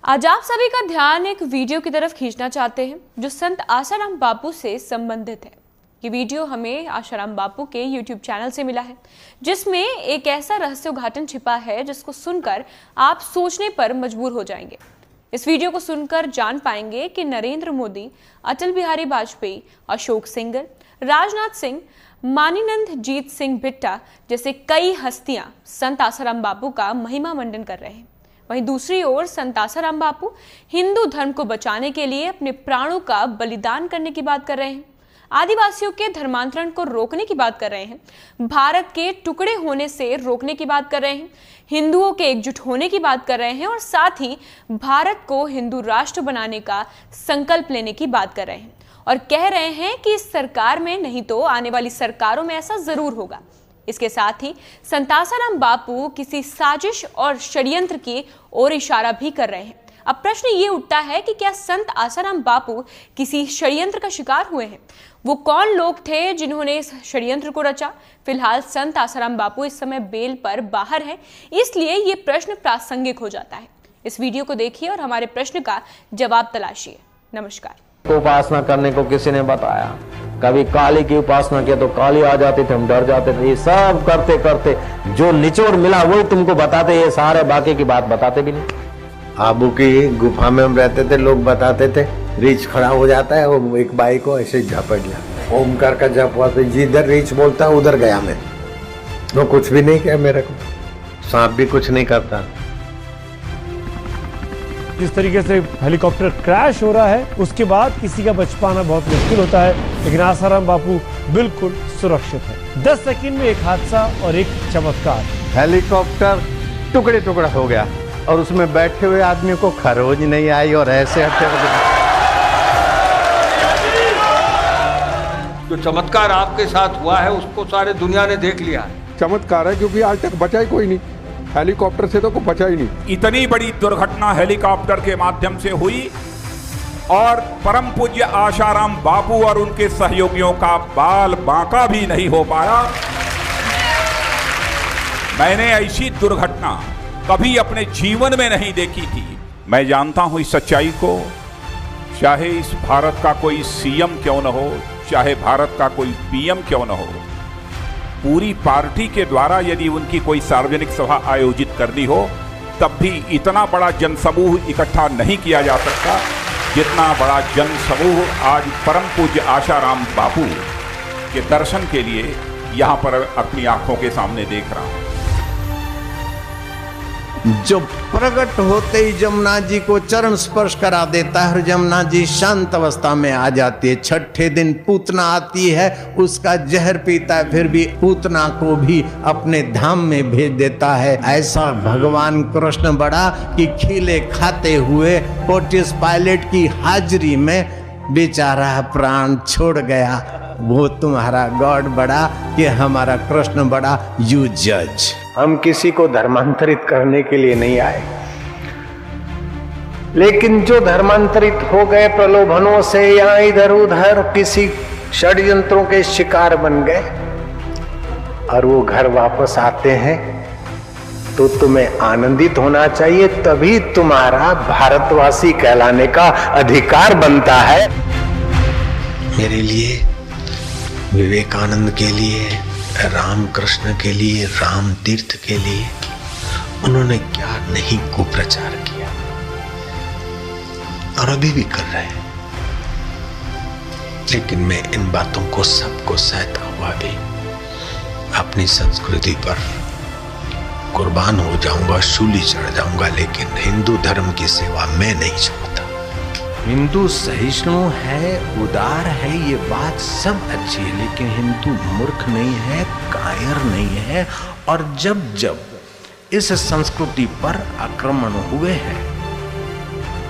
आज आप सभी का ध्यान एक वीडियो की तरफ खींचना चाहते हैं जो संत आसाराम बापू से संबंधित है। ये वीडियो हमें आसाराम बापू के YouTube चैनल से मिला है, जिसमें एक ऐसा रहस्य उद्घाटन छिपा है जिसको सुनकर आप सोचने पर मजबूर हो जाएंगे। इस वीडियो को सुनकर जान पाएंगे कि नरेंद्र मोदी, अटल बिहारी वाजपेयी, अशोक सिंघल, राजनाथ सिंह, मानीनंद जीत सिंह बिट्टा जैसे कई हस्तियां संत आसाराम बापू का महिमा मंडन कर रहे हैं। वहीं दूसरी ओर संत आसाराम बापू हिंदू धर्म को बचाने के लिए अपने प्राणों का बलिदान करने की बात कर रहे हैं, आदिवासियों के धर्मांतरण को रोकने की बात कर रहे हैं, भारत के टुकड़े होने से रोकने की बात कर रहे हैं, हिंदुओं के एकजुट होने की बात कर रहे हैं और साथ ही भारत को हिंदू राष्ट्र बनाने का संकल्प लेने की बात कर रहे हैं और कह रहे हैं कि इस सरकार में नहीं तो आने वाली सरकारों में ऐसा जरूर होगा। इसके साथ ही संत आसाराम बापू किसी साजिश और षड्यंत्र की ओर इशारा भी कर रहे हैं। अब प्रश्न ये उठता है कि क्या संत आसाराम बापू किसी षड्यंत्र का शिकार हुए हैं? वो कौन लोग थे जिन्होंने इस षड्यंत्र को रचा? फिलहाल संत आसाराम बापू इस समय बेल पर बाहर हैं, इसलिए ये प्रश्न प्रासंगिक हो जाता है। इस वीडियो को देखिए और हमारे प्रश्न का जवाब तलाशिए। नमस्कार। उपासना करने को किसी ने बताया, कभी काली की उपासना किया तो काली आ जाती थी, हम डर जाते थे। ये सब करते करते जो निचोड़ मिला वही तुमको बताते, ये सारे बाकी की बात बताते भी नहीं। आबू की गुफा में हम रहते थे, लोग बताते थे रीछ खड़ा हो जाता है, वो एक बाई को ऐसे झपट लिया, ओमकार का जप हुआ तो जिधर रीछ बोलता है उधर गया मैं, तो कुछ भी नहीं किया मेरे को, सांप भी कुछ नहीं करता। जिस तरीके से हेलीकॉप्टर क्रैश हो रहा है उसके बाद किसी का बच पाना बहुत मुश्किल होता है, लेकिन आसाराम बापू बिल्कुल सुरक्षित है। 10 सेकंड में एक हादसा और एक चमत्कार। हेलीकॉप्टर टुकड़े टुकड़ा हो गया और उसमें बैठे हुए आदमी को खरोज नहीं आई और ऐसे जो चमत्कार आपके साथ हुआ है उसको सारे दुनिया ने देख लिया है। चमत्कार है क्योंकि आज तक बचा ही कोई नहीं, हेलीकॉप्टर से तो कोई बचा ही नहीं। इतनी बड़ी दुर्घटना हेलीकॉप्टर के माध्यम से हुई और परम पूज्य आसाराम बापू और उनके सहयोगियों का बाल बांका भी नहीं हो पाया। मैंने ऐसी दुर्घटना कभी अपने जीवन में नहीं देखी थी। मैं जानता हूं इस सच्चाई को, चाहे इस भारत का कोई सीएम क्यों न हो, चाहे भारत का कोई पीएम क्यों न हो, पूरी पार्टी के द्वारा यदि उनकी कोई सार्वजनिक सभा आयोजित करनी हो तब भी इतना बड़ा जनसमूह इकट्ठा नहीं किया जा सकता जितना बड़ा जनसमूह आज परम पूज्य आसाराम बापू के दर्शन के लिए यहाँ पर अपनी आंखों के सामने देख रहा हूँ। जो प्रकट होते ही जमुना जी को चरण स्पर्श करा देता है और जमुना जी शांत अवस्था में आ जाती है। छठे दिन पूतना आती है, उसका जहर पीता है, फिर भी पूतना को भी अपने धाम में भेज देता है। ऐसा भगवान कृष्ण बड़ा कि खीले खाते हुए पोर्टियस पायलट की हाजिरी में बेचारा प्राण छोड़ गया। वो तुम्हारा गॉड बड़ा कि हमारा कृष्ण बड़ा, यू जज। हम किसी को धर्मांतरित करने के लिए नहीं आए, लेकिन जो धर्मांतरित हो गए प्रलोभनों से या इधर उधर किसी षड्यंत्रों के शिकार बन गए और वो घर वापस आते हैं, तो तुम्हें आनंदित होना चाहिए, तभी तुम्हारा भारतवासी कहलाने का अधिकार बनता है। मेरे लिए, विवेकानंद के लिए, रामकृष्ण के लिए, राम तीर्थ के लिए उन्होंने क्या नहीं कुप्रचार किया और अभी भी कर रहे हैं। लेकिन मैं इन बातों को सबको सहता हुआ भी अपनी संस्कृति पर कुर्बान हो जाऊंगा, शूली चढ़ जाऊंगा, लेकिन हिंदू धर्म की सेवा मैं नहीं छोड़ता। हिंदू सहिष्णु है, उदार है, ये बात सब अच्छी है, लेकिन हिंदू मूर्ख नहीं है, कायर नहीं है। और जब जब इस संस्कृति पर आक्रमण हुए हैं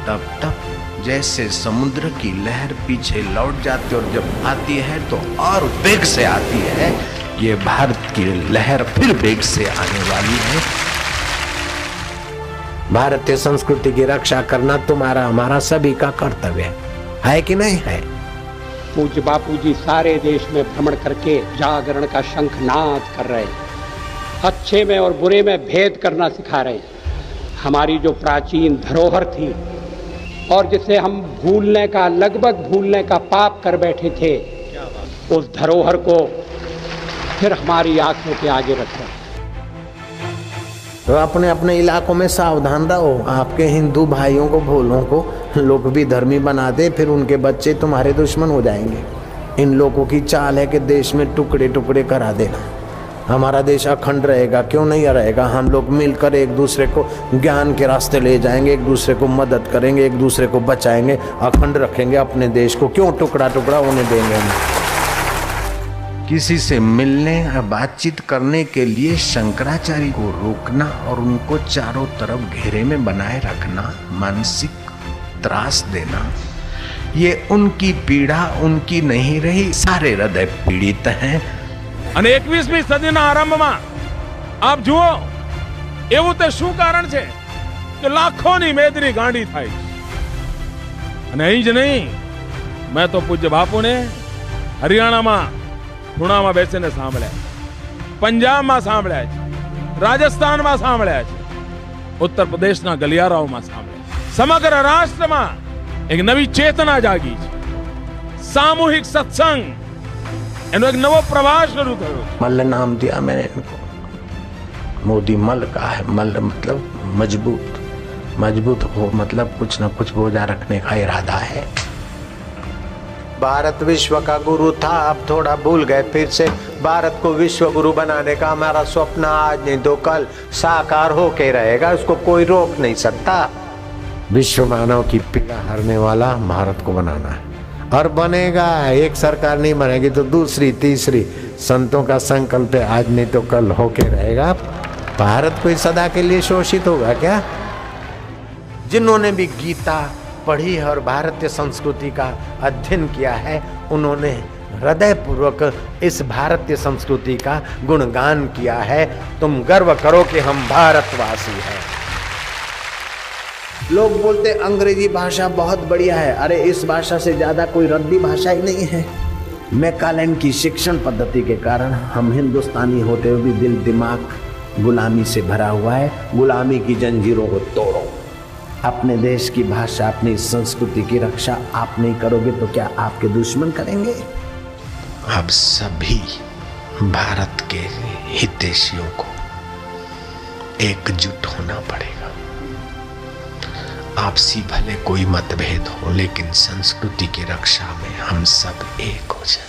तब तब जैसे समुद्र की लहर पीछे लौट जाती है और जब आती है तो और वेग से आती है, ये भारत की लहर फिर वेग से आने वाली है। भारतीय संस्कृति की रक्षा करना तुम्हारा हमारा सभी का कर्तव्य है कि नहीं है? पूज्य बापू जी सारे देश में भ्रमण करके जागरण का शंखनाद कर रहे हैं, अच्छे में और बुरे में भेद करना सिखा रहे हैं। हमारी जो प्राचीन धरोहर थी और जिसे हम भूलने का, लगभग भूलने का पाप कर बैठे थे, उस धरोहर को फिर हमारी आंखों के आगे रखा। तो अपने अपने इलाकों में सावधान रहो। आपके हिंदू भाइयों को, भोलों को लोग भी धर्मी बना दे, फिर उनके बच्चे तुम्हारे दुश्मन हो जाएंगे। इन लोगों की चाल है कि देश में टुकड़े टुकड़े करा देना। हमारा देश अखंड रहेगा, क्यों नहीं रहेगा? हम लोग मिलकर एक दूसरे को ज्ञान के रास्ते ले जाएंगे, एक दूसरे को मदद करेंगे, एक दूसरे को बचाएंगे, अखंड रखेंगे अपने देश को। क्यों टुकड़ा टुकड़ा होने देंगे हम? किसी से मिलने या बातचीत करने के लिए शंकराचार्य को रोकना और उनको चारों तरफ घेरे में बनाए रखना, मानसिक त्रास देना, ये उनकी पीड़ा उनकी नहीं रही। सारे हृदय पीड़ित हैं। અને 21મી સદીના આરંભમાં આપ જુઓ, એવું તે શું કારણ છે કે લાખોની મેદની ગાંડી થાય છે। અને અહીં જ નહીં, મેં તો પૂજ્ય બાપુને હરિયાણામાં ખૂણામાં બેસીને સાંભળ્યા, પંજાબમાં સાંભળ્યા છે, રાજસ્થાનમાં સાંભળ્યા છે, ઉત્તર પ્રદેશના ગલિયારાઓમાં સાંભળ્યા। સમગ્ર રાષ્ટ્રમાં એક નવી ચેતના જાગી છે। સામૂહિક સત્સંગ एनो एक नवो प्रवास शुरू करो। मल्ल नाम दिया मैंने इनको। मोदी मल का है। मल्ल मतलब मजबूत, मजबूत हो मतलब कुछ न कुछ बोझा रखने का इरादा है। भारत विश्व का गुरु था, अब थोड़ा भूल गए। फिर से भारत को विश्व गुरु बनाने का हमारा स्वप्न आज नहीं तो कल साकार होके रहेगा, उसको कोई रोक नहीं सकता। विश्व मानव की पीड़ा हरने वाला भारत को बनाना है और बनेगा। एक सरकार नहीं बनेगी तो दूसरी तीसरी। संतों का संकल्प है, आज नहीं तो कल होके रहेगा। भारत कोई सदा के लिए शोषित होगा क्या? जिन्होंने भी गीता पढ़ी है और भारतीय संस्कृति का अध्ययन किया है, उन्होंने हृदय पूर्वक इस भारतीय संस्कृति का गुणगान किया है। तुम गर्व करो कि हम भारतवासी हैं। लोग बोलते अंग्रेजी भाषा बहुत बढ़िया है। अरे इस भाषा से ज्यादा कोई रद्दी भाषा ही नहीं है। मैकालेन की शिक्षण पद्धति के कारण हम हिंदुस्तानी होते हुए भी दिल दिमाग गुलामी से भरा हुआ है। गुलामी की जंजीरों को तोड़ो। अपने देश की भाषा, अपनी संस्कृति की रक्षा आप नहीं करोगे तो क्या आपके दुश्मन करेंगे? अब सभी भारत के हितैषियों को एकजुट होना पड़ेगा। आपसी भले कोई मतभेद हो, लेकिन संस्कृति की रक्षा में हम सब एक हो जाए।